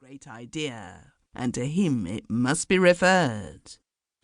great idea, and to him it must be referred."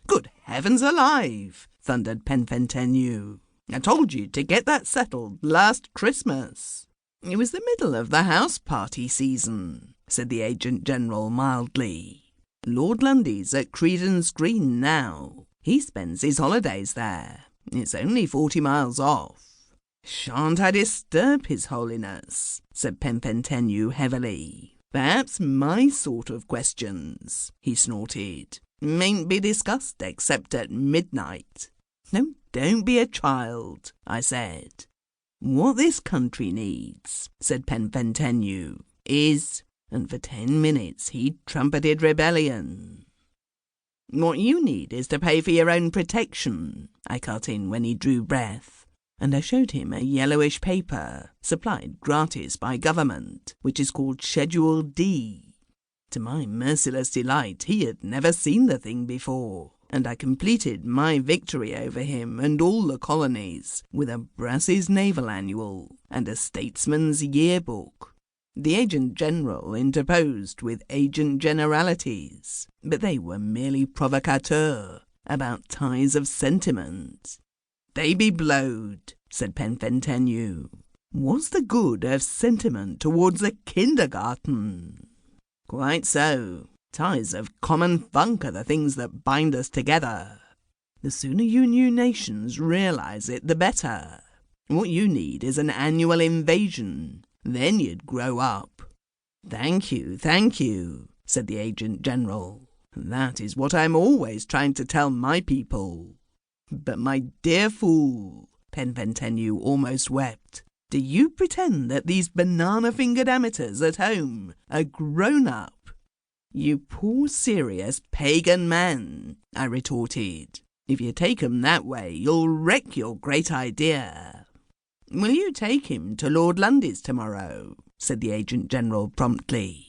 "Good heavens alive!" thundered Penfentenue. "I told you to get that settled last Christmas." "It was the middle of the house-party season," said the Agent General mildly. "Lord Lundy's at Credence Green now. He spends his holidays there. It's only 40 miles off." "Shan't I disturb His Holiness?" said Penfentenue heavily. "Perhaps my sort of questions," he snorted, "mayn't be discussed except at midnight." "No, don't be a child," I said. "What this country needs," said Penfentenue, "is—" and for 10 minutes he trumpeted rebellion. "What you need is to pay for your own protection," I cut in when he drew breath, and I showed him a yellowish paper, supplied gratis by government, which is called Schedule D. To my merciless delight, he had never seen the thing before, and I completed my victory over him and all the colonies with a Brass's Naval Annual and a Statesman's Yearbook. The Agent General interposed with agent generalities, but they were merely provocateurs about ties of sentiment. "They be blowed," said Penfentenue. "What's the good of sentiment towards a kindergarten?" "Quite so. Ties of common funk are the things that bind us together. The sooner you new nations realize it, the better. What you need is an annual invasion. Then you'd grow up." Thank you," said the Agent General. "That is what I'm always trying to tell my people." "But my dear fool," Penfentenue almost wept, "do you pretend that these banana-fingered amateurs at home are grown up?" "You poor serious pagan man," I retorted. "If you take 'em that way, you'll wreck your great idea." "Will you take him to Lord Lundy's tomorrow?" said the Agent General promptly.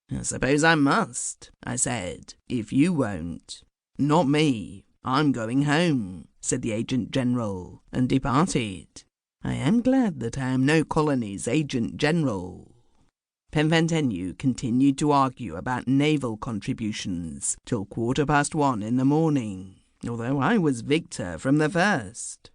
"I suppose I must," I said, "if you won't." "Not me. I'm going home," said the Agent General, and departed. I am glad that I am no colony's Agent General. Penfentenue continued to argue about naval contributions till 1:15 in the morning, although I was victor from the first.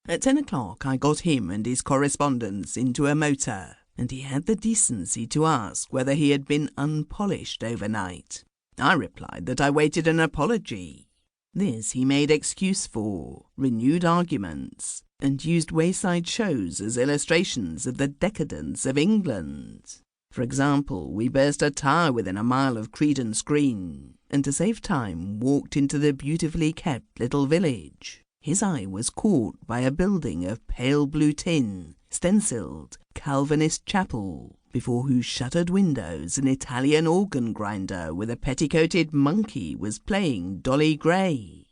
At 10 o'clock I got him and his correspondents into a motor, and he had the decency to ask whether he had been unpolished overnight. I replied that I waited an apology. This he made excuse for, renewed arguments, and used wayside shows as illustrations of the decadence of England. For example, we burst a tire within a mile of Credence Green, and to save time walked into the beautifully kept little village. His eye was caught by a building of pale blue tin, stenciled Calvinist chapel, before whose shuttered windows an Italian organ grinder with a petticoated monkey was playing Dolly Gray.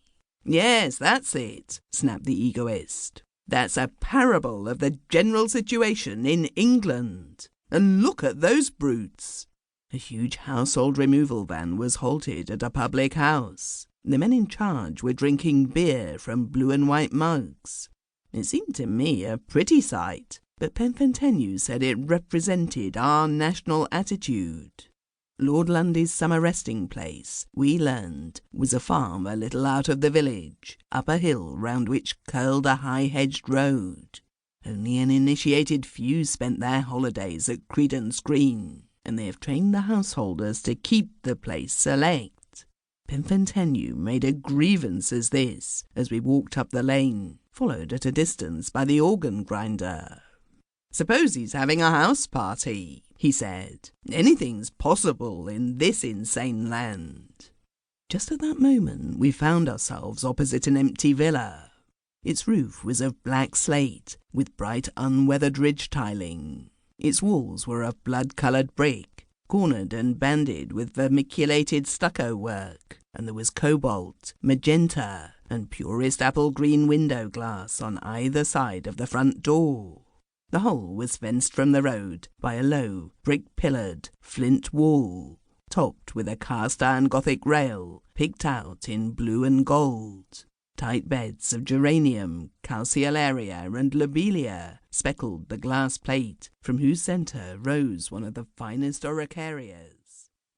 "Yes, that's it," snapped the egoist. "That's a parable of the general situation in England. And look at those brutes." A huge household removal van was halted at a public house. The men in charge were drinking beer from blue and white mugs. It seemed to me a pretty sight, but Penfentenue said it represented our national attitude. Lord Lundy's summer resting place, we learned, was a farm a little out of the village, up a hill round which curled a high-hedged road. Only an initiated few spent their holidays at Credence Green, and they have trained the householders to keep the place select. Penfentenue made a grievance as this, as we walked up the lane, followed at a distance by the organ grinder. "Suppose he's having a house party," he said. "Anything's possible in this insane land." Just at that moment we found ourselves opposite an empty villa. Its roof was of black slate, with bright unweathered ridge tiling. Its walls were of blood-coloured brick, cornered and banded with vermiculated stucco work, and there was cobalt, magenta, and purest apple-green window glass on either side of the front door. The whole was fenced from the road by a low, brick-pillared, flint wall, topped with a cast-iron Gothic rail picked out in blue and gold. Tight beds of geranium, calceolaria, and lobelia speckled the glass plate, from whose centre rose one of the finest araucarias.